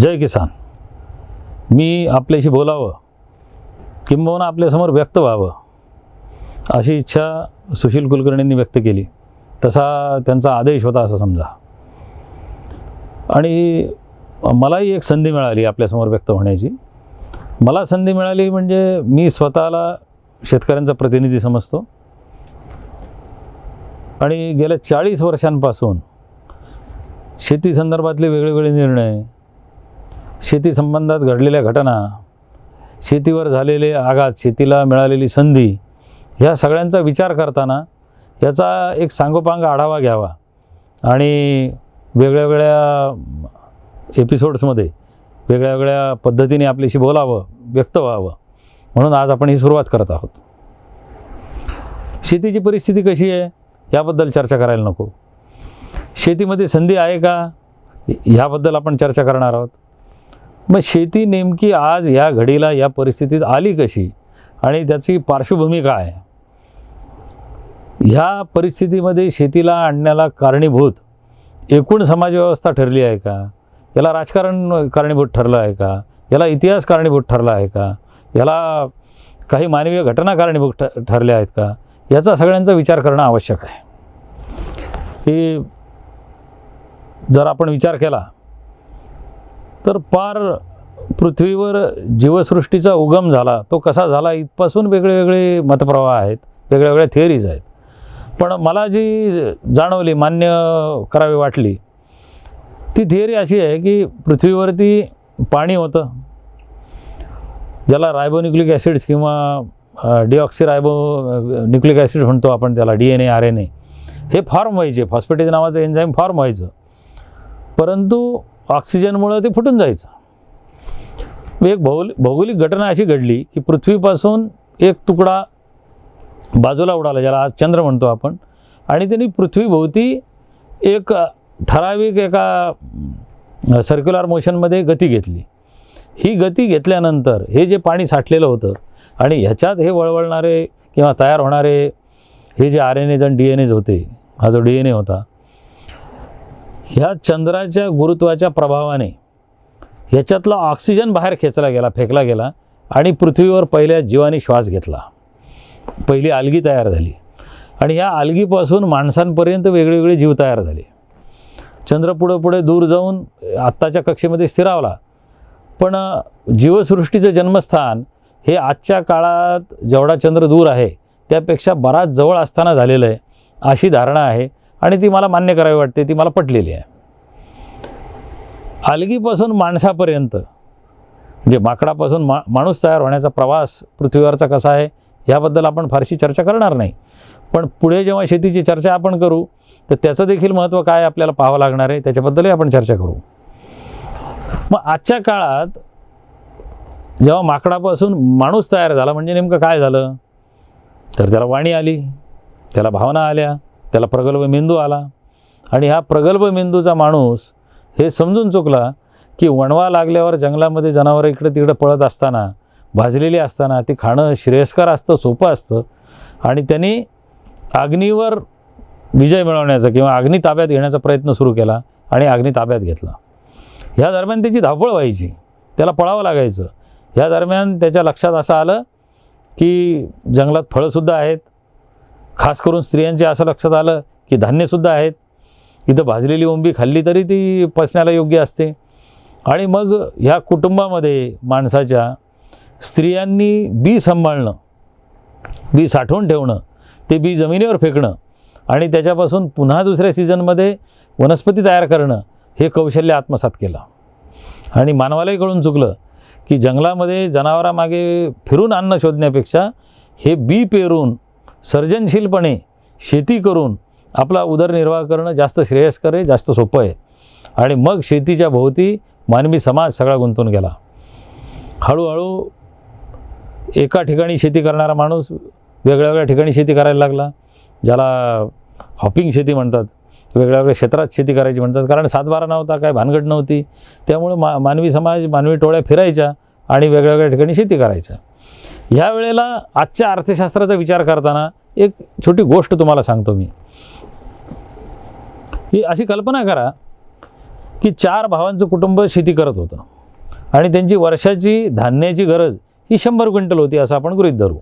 जय किसान. मी आपल्याशी बोलावं किंबहुना आपल्यासमोर व्यक्त व्हावं अशी इच्छा सुशील कुलकर्णींनी व्यक्त केली. तसा त्यांचा आदेश होता असं समजा. आणि मलाही एक संधी मिळाली आपल्यासमोर व्यक्त होण्याची. मला संधी मिळाली म्हणजे मी स्वतःला शेतकऱ्यांचा प्रतिनिधी समजतो आणि गेल्या 40 वर्षांपासून शेती संदर्भातले वेगवेगळे निर्णय, शेती संबंधात घडलेल्या घटना, शेतीवर झालेले आघात, शेतीला मिळालेली संधी, ह्या सगळ्यांचा विचार करताना याचा एक सांगोपांग आढावा घ्यावा आणि वेगवेगळ्या एपिसोड्समध्ये वेगळ्या पद्धतीने आपल्याशी बोलावं, व्यक्त व्हावं, म्हणून आज आपण ही सुरुवात करत आहोत. शेतीची परिस्थिती कशी आहे याबद्दल चर्चा करायला नको. शेतीमध्ये संधी आहे का ह्याबद्दल आपण चर्चा करणार आहोत. मग शेती नेमकी आज या घडीला या परिस्थितीत आली कशी आणि त्याची पार्श्वभूमी काय, ह्या परिस्थितीमध्ये शेतीला आणण्याला कारणीभूत एकूण समाजव्यवस्था ठरली आहे का, याला राजकारण कारणीभूत ठरलं आहे का, याला इतिहास कारणीभूत ठरला आहे का, याला काही मानवीय घटना कारणीभूत ठरल्या आहेत का, याचा सगळ्यांचा विचार करणं आवश्यक आहे. की जर आपण विचार केला तर पार पृथ्वीवर जीवसृष्टीचा उगम झाला, तो कसा झाला इथपासून वेगळे मतप्रवाह आहेत, वेगळ्या थिअरीज आहेत. पण मला जी जाणवली, मान्य करावी वाटली, ती थिअरी अशी आहे की पृथ्वीवरती पाणी होतं, ज्याला रायबोन्यूक्लिक ॲसिड्स किंवा डिऑक्सिरायबोन्यूक्लिक ॲसिड म्हणतो आपण त्याला, DNA RNA, हे फॉर्म व्हायचे. फॉस्फेटेज नावाचं एन्झाईम फॉर्म व्हायचं, परंतु ऑक्सिजनमुळं ते फुटून जायचं. एक भौगोलिक घटना अशी घडली की पृथ्वीपासून एक तुकडा बाजूला उडाला, ज्याला आज चंद्र म्हणतो आपण, आणि त्यांनी पृथ्वीभोवती एक ठराविक एका सर्क्युलर मोशनमध्ये गती घेतली. ही गती घेतल्यानंतर हे जे पाणी साठलेलं होतं आणि ह्याच्यात हे वळवळणारे किंवा तयार होणारे हे जे RNAs आणि DNAs होते, हा जो DNA होता, ह्या चंद्राच्या गुरुत्वाच्या प्रभावाने ह्याच्यातला ऑक्सिजन बाहेर खेचला गेला, फेकला गेला आणि पृथ्वीवर पहिल्या जीवाने श्वास घेतला. पहिली आल्गी तयार झाली आणि ह्या आल्गीपासून माणसांपर्यंत वेगवेगळे जीव तयार झाले. चंद्र पुढे दूर जाऊन आत्ताच्या कक्षेमध्ये स्थिरावला, पण जीवसृष्टीचं जन्मस्थान हे आजच्या काळात जेवढा चंद्र दूर आहे त्यापेक्षा बराच जवळ असताना झालेलं आहे अशी धारणा आहे आणि ती मला मान्य करावी वाटते, ती मला पटलेली आहे. आल्गीपासून माणसापर्यंत म्हणजे माकडापासून माणूस तयार होण्याचा प्रवास पृथ्वीवरचा कसा आहे ह्याबद्दल आपण फारशी चर्चा करणार नाही. पण पुढे जेव्हा शेतीची चर्चा आपण करू तर त्याचं देखील महत्त्व काय आपल्याला पाहावं लागणार आहे, त्याच्याबद्दलही आपण चर्चा करू. मग आजच्या काळात जेव्हा माकडापासून माणूस तयार झाला म्हणजे नेमकं काय झालं, तर त्याला वाणी आली, त्याला भावना आल्या, त्याला प्रगल्भ मेंदू आला आणि हा प्रगल्भ मेंदूचा माणूस हे समजून चुकला की वणवा लागल्यावर जंगलामध्ये जनावरं इकडे तिकडे पळत असताना, भाजलेली असताना ती खाणं श्रेयस्कर असतं, सोपं असतं आणि त्यांनी अग्नीवर विजय मिळवण्याचा किंवा अग्नी ताब्यात घेण्याचा प्रयत्न सुरू केला आणि अग्नी ताब्यात घेतला. ह्या दरम्यान त्याची धावपळ व्हायची, त्याला पळावं लागायचं. ह्या दरम्यान त्याच्या लक्षात असं आलं की जंगलात फळंसुद्धा आहेत, खास करून स्त्रियांचे असं लक्षात आलं की धान्यसुद्धा आहेत, इथं भाजलेली ओंबी खाल्ली तरी ती पचण्याला योग्य असते. आणि मग ह्या कुटुंबामध्ये माणसाच्या स्त्रियांनी बी सांभाळणं, बी साठवून ठेवणं, ते बी जमिनीवर फेकणं आणि त्याच्यापासून पुन्हा दुसऱ्या सीझनमध्ये वनस्पती तयार करणं हे कौशल्य आत्मसात केलं. आणि मानवालाही कळून चुकलं की जंगलामध्ये जनावरामागे फिरून अन्न शोधण्यापेक्षा हे बी पेरून सर्जनशीलपणे शेती करून आपला उदरनिर्वाह करणं जास्त श्रेयस्कर आहे, जास्त सोपं आहे. आणि मग शेतीच्या भोवती मानवी समाज सगळा गुंतून गेला. हळूहळू एका ठिकाणी शेती करणारा माणूस वेगळ्या ठिकाणी शेती करायला लागला, ज्याला हॉपिंग शेती म्हणतात. वेगळ्या क्षेत्रात शेती करायची म्हणतात, कारण सातबारा नव्हता, काय भानगड नव्हती, त्यामुळं मानवी समाज, मानवी टोळ्या फिरायच्या आणि वेगवेगळ्या ठिकाणी शेती करायच्या. ह्या वेळेला आजच्या अर्थशास्त्राचा विचार करताना एक छोटी गोष्ट तुम्हाला सांगतो मी. ही अशी कल्पना करा की 4 भावांचं कुटुंब शेती करत होतं आणि त्यांची वर्षाची धान्याची गरज ही 100 क्विंटल होती असं आपण गृहीत धरू.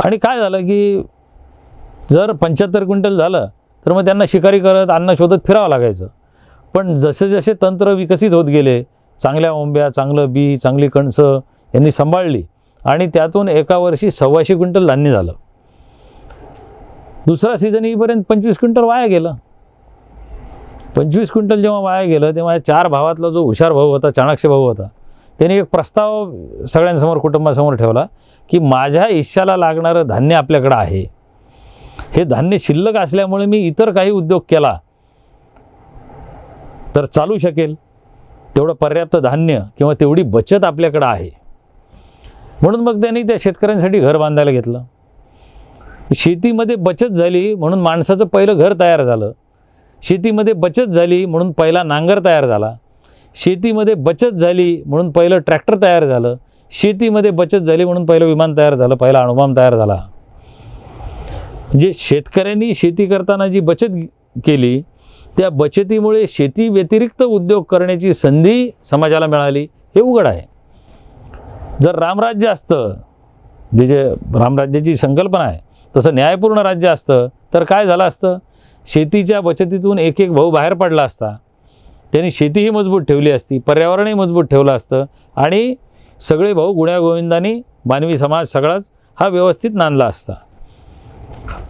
आणि काय झालं की जर 75 क्विंटल झालं तर मग त्यांना शिकारी करत अन्न शोधत फिरावं लागायचं. पण जसे जसे तंत्र विकसित होत गेले, चांगल्या ओंब्या, चांगलं बी, चांगली कणसं यांनी सांभाळली आणि त्यातून एका वर्षी 125 क्विंटल धान्य झालं. दुसरा सीझन येईपर्यंत 25 क्विंटल वाया गेलं. 25 क्विंटल जेव्हा वाया गेलं तेव्हा 4 भावातला जो हुशार भाऊ होता, चाणाक्ष भाऊ होता, त्याने एक प्रस्ताव सगळ्यांसमोर, कुटुंबासमोर ठेवला की माझ्या हिश्श्याला लागणारं धान्य आपल्याकडं आहे. हे धान्य शिल्लक असल्यामुळे मी इतर काही उद्योग केला तर चालू शकेल. तेवढं पर्याप्त धान्य किंवा तेवढी बचत आपल्याकडं आहे. म्हणून मग त्यांनी त्या शेतकऱ्यांसाठी घर बांधायला घेतलं. शेतीमध्ये बचत झाली म्हणून माणसाचं पहिलं घर तयार झालं. शेतीमध्ये बचत झाली म्हणून पहिला नांगर तयार झाला. शेतीमध्ये बचत झाली म्हणून पहिलं ट्रॅक्टर तयार झालं. शेतीमध्ये बचत झाली म्हणून पहिलं विमान तयार झालं, पहिला अणुबॉम्ब तयार झाला. म्हणजे शेतकऱ्यांनी शेती करताना जी बचत केली त्या बचतीमुळे शेती व्यतिरिक्त उद्योग करण्याची संधी समाजाला मिळाली, हे उघड आहे. जर रामराज्य असतं, जे रामराज्याची संकल्पना आहे तसं न्यायपूर्ण राज्य असतं तर काय झालं असतं, शेतीच्या बचतीतून एक एक भाऊ बाहेर पडला असता. त्यांनी शेतीही मजबूत ठेवली असती, पर्यावरणही मजबूत ठेवलं असतं आणि सगळे भाऊ गुण्यागोविंदाने मानवी समाज सगळाच हा व्यवस्थित नांदला असता.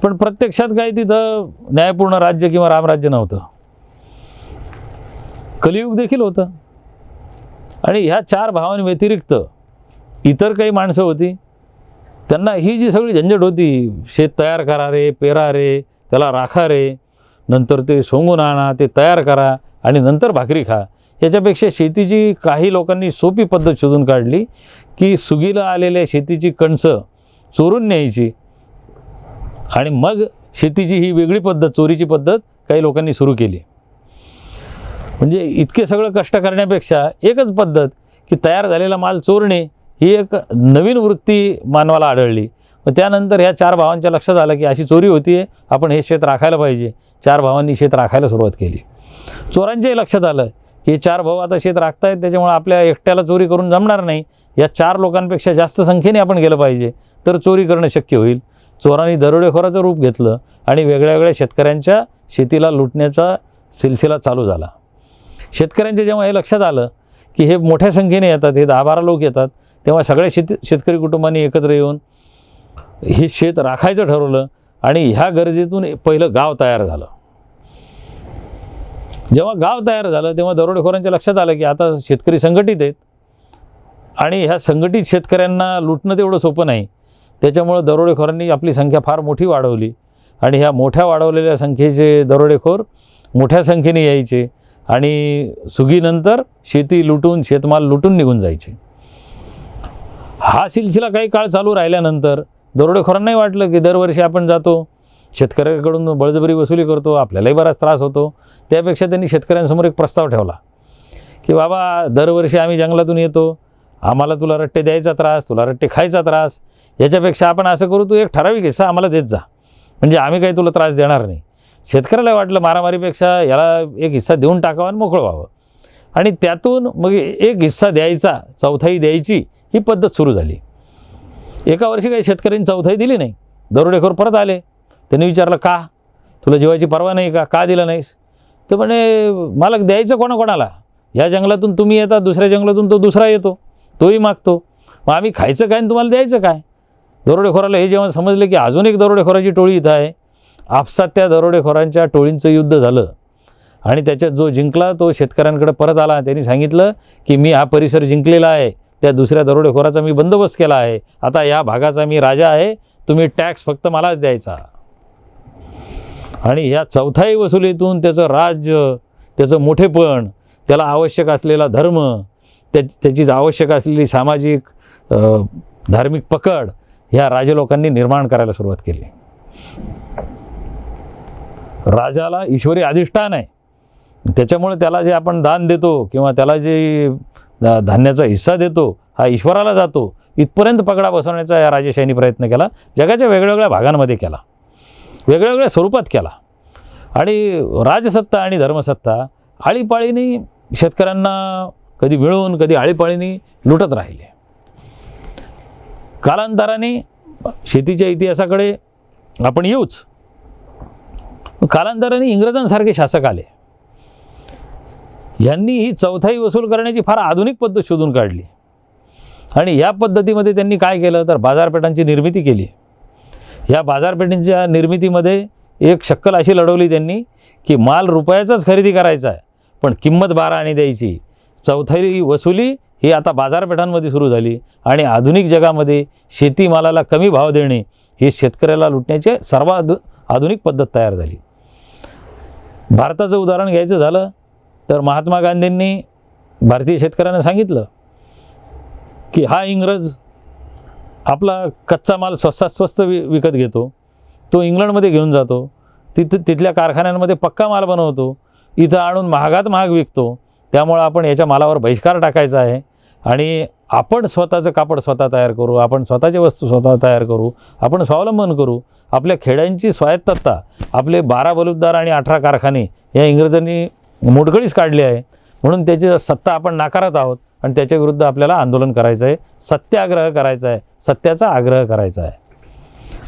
पण प्रत्यक्षात काय तिथं न्यायपूर्ण राज्य किंवा रामराज्य नव्हतं, कलियुग देखील होतं. आणि ह्या 4 भावांव्यतिरिक्त इतर काही माणसं होती, त्यांना ही जी सगळी झंझट होती, शेत तयार करा रे, पेरा रे, त्याला राखा रे, नंतर ते सोंगून आणा, ते तयार करा आणि नंतर भाकरी खा, याच्यापेक्षा शेतीची काही लोकांनी सोपी पद्धत शोधून काढली की सुगीला आलेल्या शेतीची कणसं चोरून न्यायची आणि मग शेतीची ही वेगळी पद्धत, चोरीची पद्धत काही लोकांनी सुरू केली. म्हणजे इतके सगळं कष्ट करण्यापेक्षा एकच पद्धत की तयार झालेला माल चोरणे, ही एक नवीन वृत्ती मानवाला आढळली. मग त्यानंतर ह्या 4 भावांच्या लक्षात आलं की अशी चोरी होती आहे, आपण हे शेत राखायला पाहिजे. 4 भावांनी शेत राखायला सुरुवात केली. चोरांच्याही लक्षात आलं की हे 4 भाऊ आता शेत राखतायत, त्याच्यामुळे आपल्या एकट्याला चोरी करून जमणार नाही. या 4 लोकांपेक्षा जास्त संख्येने आपण गेलं पाहिजे तर चोरी करणं शक्य होईल. चोरांनी दरोडेखोराचं रूप घेतलं आणि वेगळ्या वेगळ्या शेतकऱ्यांच्या शेतीला लुटण्याचा सिलसिला चालू झाला. शेतकऱ्यांच्या जेव्हा हे लक्षात आलं की हे मोठ्या संख्येने येतात, हे 10-12 लोक येतात, तेव्हा सगळ्या शेतकरी कुटुंबांनी एकत्र येऊन हे शेत राखायचं ठरवलं आणि ह्या गरजेतून पहिलं गाव तयार झालं. जेव्हा गाव तयार झालं तेव्हा दरोडेखोरांच्या लक्षात आलं की आता शेतकरी संघटित आहेत आणि ह्या संघटित शेतकऱ्यांना लुटणं तेवढं सोपं नाही. त्याच्यामुळं दरोडेखोरांनी आपली संख्या फार मोठी वाढवली आणि ह्या मोठ्या वाढवलेल्या संख्येचे दरोडेखोर मोठ्या संख्येने यायचे आणि सुगीनंतर शेती लुटून, शेतमाल लुटून निघून जायचे. हा सिलसिला काही काळ चालू राहिल्यानंतर दरोडेखोरांनाही वाटलं की दरवर्षी आपण जातो, शेतकऱ्याकडून बळजबरी वसुली करतो, आपल्यालाही बराच त्रास होतो. त्यापेक्षा त्यांनी शेतकऱ्यांसमोर एक प्रस्ताव ठेवला की बाबा दरवर्षी आम्ही जंगलातून येतो, आम्हाला तुला रट्टे द्यायचा त्रास, तुला रट्टे खायचा त्रास, याच्यापेक्षा आपण असं करू, तू एक ठराविक हिस्सा आम्हाला देत जा, म्हणजे आम्ही काही तुला त्रास देणार नाही. शेतकऱ्याला वाटलं मारामारीपेक्षा याला एक हिस्सा देऊन टाकावा आणि मोकळं व्हावं आणि त्यातून मग एक हिस्सा द्यायचा, चौथाई द्यायची, ही पद्धत सुरू झाली. एका वर्षी काही शेतकऱ्यांनी चौथाई दिली नाही. दरोडेखोर परत आले. त्यांनी विचारलं, का तुला जीवाची पर्वा नाही का दिलं नाहीस? तर म्हणे मालक द्यायचं कोणाकोणाला, या जंगलातून तुम्ही येता, दुसऱ्या जंगलातून तो दुसरा येतो, तोही मागतो, मग आम्ही खायचं काय आणि तुम्हाला द्यायचं काय? दरोडेखोराला हे जेव्हा समजलं की अजून एक दरोडेखोराची टोळी इथं आहे, आपसात त्या दरोडेखोरांच्या टोळींचं युद्ध झालं आणि त्याच्यात जो जिंकला तो शेतकऱ्यांकडे परत आला. त्यांनी सांगितलं की मी हा परिसर जिंकलेला आहे, त्या दुसऱ्या दरोडेखोराचा मी बंदोबस्त केला आहे, आता या भागाचा मी राजा आहे, तुम्ही टॅक्स फक्त मलाच द्यायचा. आणि ह्या चौथाई वसुलीतून त्याचं राज्य, त्याचं मोठेपण, त्याला आवश्यक असलेला धर्म, त्याची आवश्यक असलेली सामाजिक धार्मिक पकड ह्या राजलोकांनी निर्माण करायला सुरुवात केली. राजाला ईश्वरी अधिष्ठान आहे, त्याच्यामुळे त्याला जे आपण दान देतो किंवा त्याला जे धान्याचा हिस्सा देतो हा ईश्वराला जातो, इथपर्यंत पगडा बसवण्याचा या राजेशाहीने प्रयत्न केला. जगाच्या वेगवेगळ्या भागांमध्ये केला, वेगवेगळ्या स्वरूपात केला. आणि राजसत्ता आणि धर्मसत्ता आळीपाळीने शेतकऱ्यांना कधी मिळून कधी आळीपाळीने लुटत राहिले. कालांतराने शेतीच्या इतिहासाकडे आपण येऊच. कालांतराने इंग्रजांसारखे शासक आले. यांनी ही चौथाई वसूल करण्याची फार आधुनिक पद्धत शोधून काढली आणि या पद्धतीमध्ये त्यांनी काय केलं तर बाजारपेठांची निर्मिती केली. या बाजारपेठांच्या निर्मितीमध्ये एक शक्कल अशी लढवली त्यांनी की माल रुपयाचाच खरेदी करायचा आहे, पण किंमत 12 आणे द्यायची. चौथाई वसुली ही आता बाजारपेठांमध्ये सुरू झाली आणि आधुनिक जगामध्ये शेतीमालाला कमी भाव देणे ही शेतकऱ्याला लुटण्याची सर्वात आधुनिक पद्धत तयार झाली. भारताचं उदाहरण घ्यायचं झालं तर महात्मा गांधींनी भारतीय शेतकऱ्यांना सांगितलं की हा इंग्रज आपला कच्चा माल स्वस्तात स्वस्त विकत घेतो, तो इंग्लंडमध्ये घेऊन जातो, तिथल्या कारखान्यांमध्ये पक्का माल बनवतो, इथं आणून महागात महाग विकतो. त्यामुळं आपण याच्या मालावर बहिष्कार टाकायचा आहे आणि आपण स्वतःचं कापड स्वतः तयार करू, आपण स्वतःच्या वस्तू स्वतः तयार करू, आपण स्वावलंबन करू. आपल्या खेड्यांची स्वायत्तता, आपले 12 बलुतदार आणि 18 कारखाने या इंग्रजांनी मोडकळीस काढले आहे. म्हणून त्याची सत्ता आपण नाकारत आहोत आणि त्याच्याविरुद्ध आपल्याला आंदोलन करायचं आहे, सत्याग्रह करायचा आहे, सत्याचा आग्रह करायचा आहे.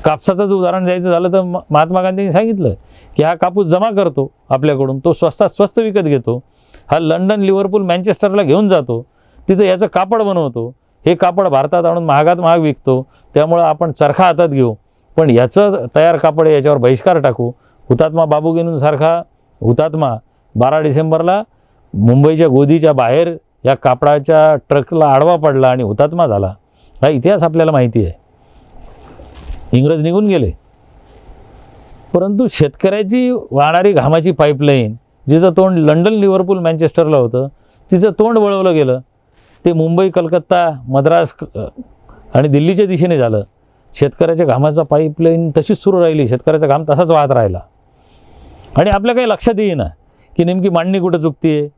कापसाचं जर उदाहरण द्यायचं झालं तर महात्मा गांधींनी सांगितलं की हा कापूस जमा करतो आपल्याकडून, तो स्वस्तात स्वस्त विकत घेतो, हा लंडन, लिव्हरपूल, मँचेस्टरला घेऊन जातो, तिथं याचं कापड बनवतो, हे कापड भारतात आणून महागात महाग विकतो. त्यामुळं आपण चरखा हातात घेऊ, पण याचं तयार कापड याच्यावर बहिष्कार टाकू. हुतात्मा बाबू गेनूंसारखा हुतात्मा 12 डिसेंबरला मुंबईच्या गोदीच्या बाहेर या कापडाच्या ट्रकला आडवा पडला आणि हुतात्मा झाला. हा इतिहास आपल्याला माहिती आहे. इंग्रज निघून गेले, परंतु शेतकऱ्याची वाहणारी घामाची पाईपलाईन जिचं तोंड लंडन, लिव्हरपूल, मँचेस्टरला होतं, तिचं तोंड वळवलं गेलं. ते मुंबई, कलकत्ता, मद्रास आणि दिल्लीच्या दिशेने झालं. शेतकऱ्याच्या घामाचा पाईपलाईन तशीच सुरू राहिली, शेतकऱ्याचा घाम तसाच वाहत राहिला आणि आपल्या काही लक्षात येईना की नेमकी मांडणी कुठं चुकते आहे,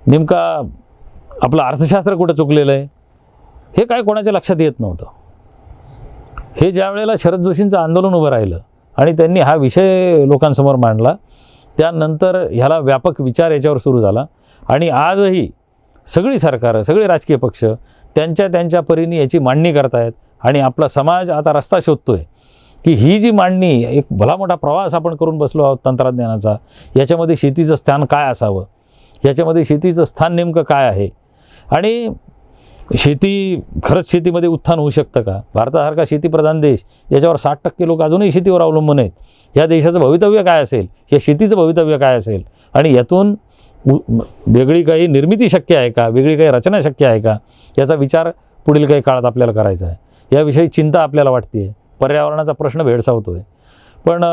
नेमका आपलं अर्थशास्त्र कुठं चुकलेलं आहे, हे काय कोणाच्या लक्षात येत नव्हतं. हे ज्या वेळेला शरद जोशींचं आंदोलन उभं राहिलं आणि त्यांनी हा विषय लोकांसमोर मांडला, त्यानंतर ह्याला व्यापक विचार याच्यावर सुरू झाला आणि आजही सगळी सरकारं, सगळे राजकीय पक्ष त्यांच्या परीने याची मांडणी करतायत आणि आपला समाज आता रस्ता शोधतोय की ही जी मांडणी, एक भला मोठा प्रवास आपण करून बसलो आहोत तंत्रज्ञानाचा, याच्यामध्ये शेतीचं स्थान काय असावं, याच्यामध्ये शेतीचं स्थान नेमकं काय आहे आणि शेती खरंच शेतीमध्ये उत्थान होऊ शकतं का. भारतासारखा शेतीप्रधान देश ज्याच्यावर 60% लोक अजूनही शेतीवर अवलंबून आहेत, या देशाचं भवितव्य काय असेल, या शेतीचं भवितव्य काय असेल आणि यातून वेगळी काही निर्मिती शक्य आहे का, वेगळी काही रचना शक्य आहे का, याचा विचार पुढील काही काळात आपल्याला करायचा आहे. याविषयी चिंता आपल्याला वाटते आहे. पर्यावरणाचा प्रश्न भेडसावतो आहे. पण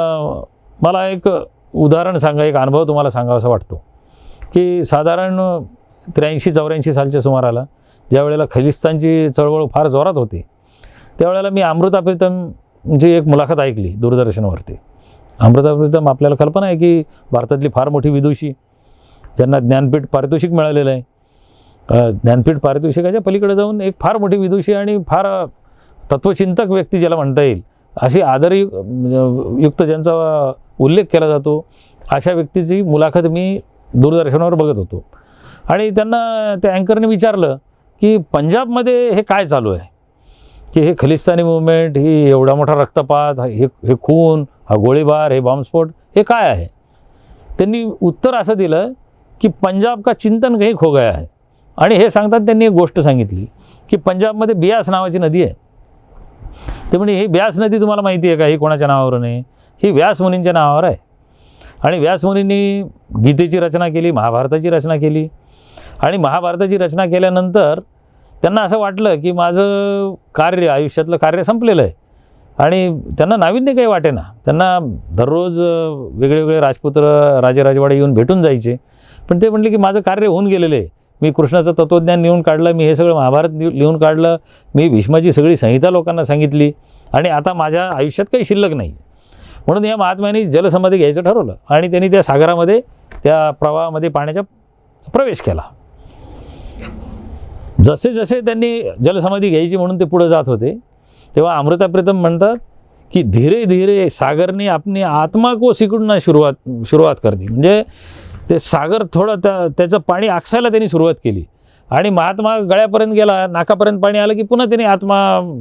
मला एक उदाहरण सांगा, एक अनुभव तुम्हाला सांगावासा वाटतो की साधारण 83-84 सालच्या सुमाराला ज्या वेळेला खलिस्तानची चळवळ फार जोरात होती, त्यावेळेला मी अमृता प्रीतमची एक मुलाखत ऐकली दूरदर्शनवरती. अमृता प्रीतम आपल्याला कल्पना आहे की भारतातली फार मोठी विदुषी, ज्यांना ज्ञानपीठ पारितोषिक मिळालेलं आहे. ज्ञानपीठ पारितोषिकाच्या पलीकडे जाऊन एक फार मोठी विदुषी आणि फार तत्वचिंतक व्यक्ती ज्याला म्हणता येईल, अशी आदरयुक्त ज्यांचा उल्लेख केला जातो, अशा व्यक्तीची मुलाखत मी दूरदर्शनावर बघत होतो आणि त्यांना त्या अँकरने विचारलं की पंजाबमध्ये हे काय चालू आहे, की हे खलिस्तानी मूवमेंट, ही एवढा मोठा रक्तपात, हे खून, हा गोळीबार, हे बॉम्बस्फोट, हे काय आहे. त्यांनी उत्तर असं दिलं की पंजाब का चिंतन कहीं खो गया है. आणि हे सांगतात त्यांनी एक गोष्ट सांगितली की पंजाबमध्ये बियास नावाची नदी आहे. ते म्हणजे ही ब्यास नदी तुम्हाला माहिती आहे का, ही कोणाच्या नावावरून आहे, ही व्यास मुनींच्या नावावर आहे. आणि व्यास मुनींनी गीतेची रचना केली, महाभारताची रचना केली आणि महाभारताची रचना केल्यानंतर त्यांना असं वाटलं की माझं कार्य, आयुष्यातलं कार्य संपलेलं आहे आणि त्यांना नाविन्य काही वाटेना. त्यांना दररोज वेगवेगळे राजपुत्र, राजेवाडे येऊन भेटून जायचे, पण ते म्हटले की माझं कार्य होऊन गेलेलं आहे. मी कृष्णाचं तत्त्वज्ञान लिहून काढलं, मी हे सगळं महाभारत लिहून काढलं, मी भीष्माची सगळी संहिता लोकांना सांगितली आणि आता माझ्या आयुष्यात काही शिल्लक नाही. म्हणून या महात्म्यांनी जलसमाधी घ्यायचं ठरवलं आणि त्यांनी त्या सागरामध्ये, त्या प्रवाहामध्ये पाण्याच्या प्रवेश केला. जसे जसे त्यांनी जलसमाधी घ्यायची म्हणून ते पुढे जात होते, तेव्हा अमृता प्रीतम म्हणतात की धीरे धीरे सागर ने अपने आत्मा को सिकुड़ना शुरुआत कर दी. म्हणजे ते सागर थोडं त्याचं पाणी आकसायला त्यांनी सुरुवात केली आणि महात्मा गळ्यापर्यंत गेला, नाकापर्यंत पाणी आलं की पुन्हा त्याने आत्मा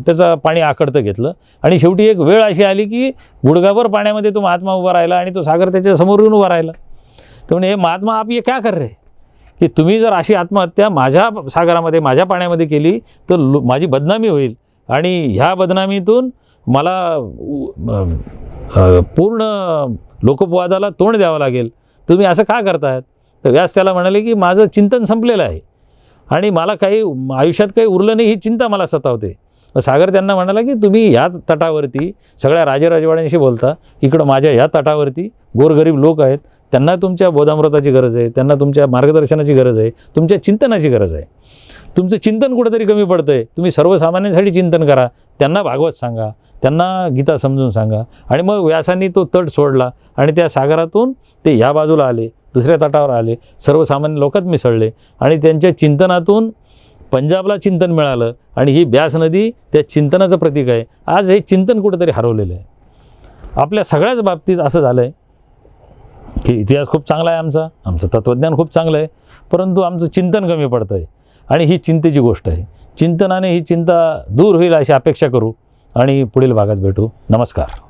त्याचं पाणी आकडतं घेतलं आणि शेवटी एक वेळ अशी आली की गुडघाभर पाण्यामध्ये तो महात्मा उभा राहिला आणि तो सागर त्याच्या समोर येऊन उभा राहिला. तर म्हणे हे महात्मा आप ये क्या कर रहे, की तुम्ही जर अशी आत्महत्या माझ्या सागरामध्ये माझ्या पाण्यामध्ये केली तर माझी बदनामी होईल आणि ह्या बदनामीतून मला पूर्ण लोकपवादाला तोंड द्यावं लागेल, तुम्ही असं का करतायत. तर व्यास त्याला म्हणाले की माझं चिंतन संपलेलं आहे आणि मला काही आयुष्यात काही उरलं नाही ही चिंता मला सतावते. सागर त्यांना म्हणाला की तुम्ही ह्या तटावरती सगळ्या राजेराजवाड्यांशी बोलता, इकडं माझ्या ह्या तटावरती गोरगरीब लोक आहेत, त्यांना तुमच्या बोधामृताची गरज आहे, त्यांना तुमच्या मार्गदर्शनाची गरज आहे, तुमच्या चिंतनाची गरज आहे. तुमचं चिंतन कुठंतरी कमी पडतं आहे, तुम्ही सर्वसामान्यांसाठी चिंतन करा, त्यांना भागवत सांगा, त्यांना गीता समजून सांगा. आणि मग व्यासांनी तो तट सोडला आणि त्या सागरातून ते ह्या बाजूला आले, दुसऱ्या तटावर आले, सर्वसामान्य लोकात मिसळले आणि त्यांच्या चिंतनातून पंजाबला चिंतन मिळालं आणि ही ब्यास नदी त्या चिंतनाचं प्रतीक आहे. आज हे चिंतन कुठंतरी हरवलेलं आहे. आपल्या सगळ्याच बाबतीत असं झालं आहे की इतिहास खूप चांगला आहे आमचं तत्त्वज्ञान खूप चांगलं आहे, परंतु आमचं चिंतन कमी पडतं आहे आणि ही चिंतेची गोष्ट आहे. चिंतनाने ही चिंता दूर होईल अशी अपेक्षा करू आणि पुढील भागात भेटू. नमस्कार.